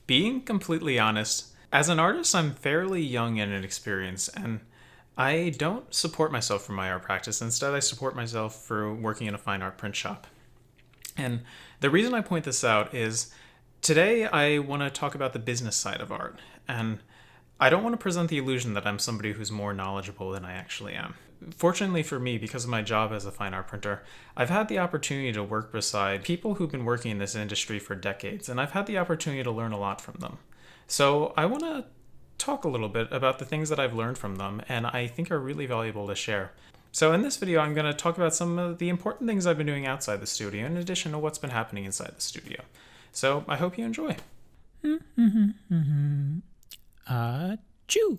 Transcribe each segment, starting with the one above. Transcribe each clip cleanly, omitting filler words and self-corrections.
Being completely honest, as an artist, I'm fairly young and inexperienced, and I don't support myself for my art practice. Instead, I support myself through working in a fine art print shop. And the reason I point this out is today I want to talk about the business side of art. And I don't want to present the illusion that I'm somebody who's more knowledgeable than I actually am. Fortunately for me, because of my job as a fine art printer, I've had the opportunity to work beside people who've been working in this industry for decades, and I've had the opportunity to learn a lot from them. So I want to talk a little bit about the things that I've learned from them and I think are really valuable to share. So in this video, I'm going to talk about some of the important things I've been doing outside the studio in addition to what's been happening inside the studio. So I hope you enjoy. Chew.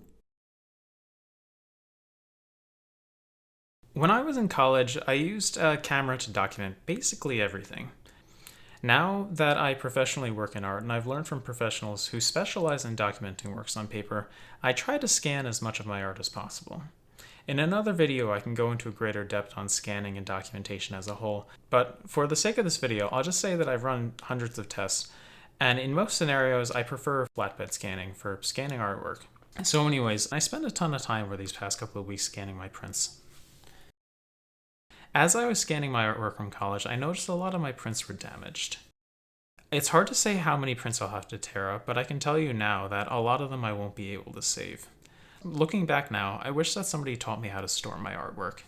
When I was in college, I used a camera to document basically everything. Now that I professionally work in art and I've learned from professionals who specialize in documenting works on paper, I try to scan as much of my art as possible. In another video, I can go into greater depth on scanning and documentation as a whole, but for the sake of this video, I'll just say that I've run hundreds of tests, and in most scenarios, I prefer flatbed scanning for scanning artwork. So anyways, I spent a ton of time over these past couple of weeks scanning my prints. As I was scanning my artwork from college, I noticed a lot of my prints were damaged. It's hard to say how many prints I'll have to tear up, but I can tell you now that a lot of them I won't be able to save. Looking back now, I wish that somebody taught me how to store my artwork.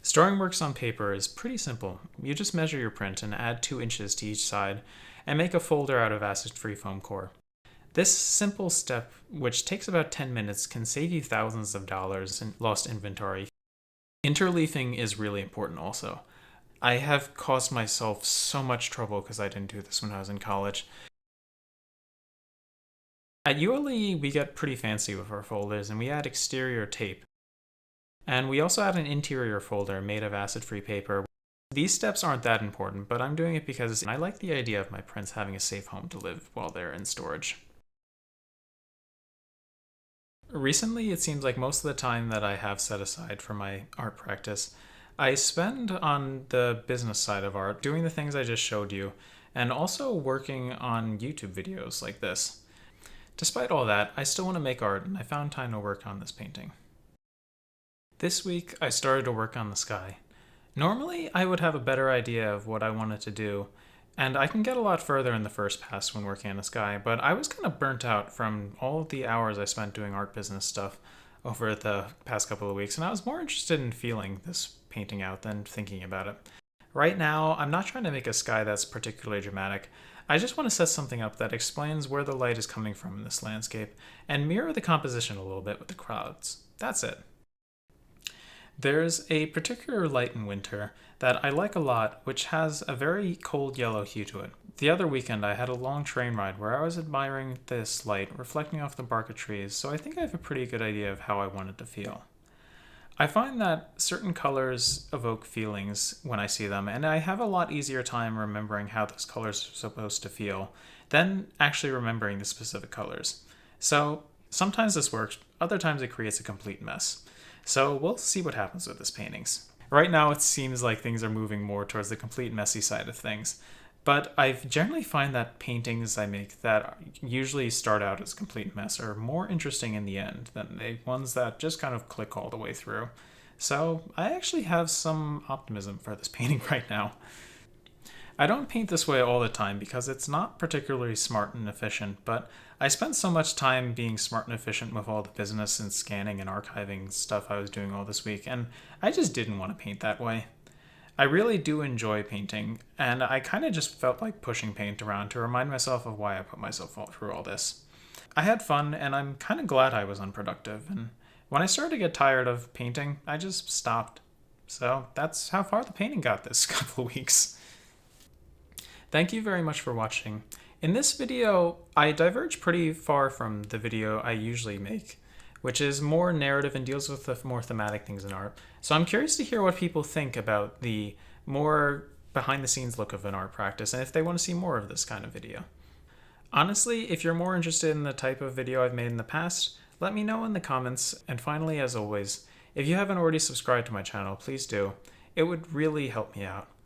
Storing works on paper is pretty simple. You just measure your print and add 2 inches to each side and make a folder out of acid-free foam core. This simple step, which takes about 10 minutes, can save you thousands of dollars in lost inventory. Interleafing is really important also. I have caused myself so much trouble because I didn't do this when I was in college. At ULE, we get pretty fancy with our folders and we add exterior tape. And we also add an interior folder made of acid-free paper. These steps aren't that important, but I'm doing it because I like the idea of my prints having a safe home to live while they're in storage. Recently, it seems like most of the time that I have set aside for my art practice, I spend on the business side of art, doing the things I just showed you, and also working on YouTube videos like this. Despite all that, I still want to make art, and I found time to work on this painting. This week, I started to work on the sky. Normally, I would have a better idea of what I wanted to do, and I can get a lot further in the first pass when working on the sky, but I was kind of burnt out from all of the hours I spent doing art business stuff over the past couple of weeks, and I was more interested in feeling this painting out than thinking about it. Right now, I'm not trying to make a sky that's particularly dramatic. I just want to set something up that explains where the light is coming from in this landscape, and mirror the composition a little bit with the clouds. That's it. There's a particular light in winter that I like a lot, which has a very cold yellow hue to it. The other weekend I had a long train ride where I was admiring this light reflecting off the bark of trees, so I think I have a pretty good idea of how I want it to feel. I find that certain colors evoke feelings when I see them, and I have a lot easier time remembering how those colors are supposed to feel than actually remembering the specific colors. So sometimes this works, other times it creates a complete mess. So we'll see what happens with this paintings. Right now it seems like things are moving more towards the complete messy side of things, but I generally find that paintings I make that usually start out as a complete mess are more interesting in the end than the ones that just kind of click all the way through. So I actually have some optimism for this painting right now. I don't paint this way all the time because it's not particularly smart and efficient, but I spent so much time being smart and efficient with all the business and scanning and archiving stuff I was doing all this week, and I just didn't want to paint that way. I really do enjoy painting, and I kind of just felt like pushing paint around to remind myself of why I put myself through all this. I had fun, and I'm kind of glad I was unproductive, and when I started to get tired of painting, I just stopped. So that's how far the painting got this couple of weeks. Thank you very much for watching. In this video, I diverge pretty far from the video I usually make, which is more narrative and deals with the more thematic things in art. So I'm curious to hear what people think about the more behind-the-scenes look of an art practice and if they want to see more of this kind of video. Honestly, if you're more interested in the type of video I've made in the past, let me know in the comments. And finally, as always, if you haven't already subscribed to my channel, please do. It would really help me out.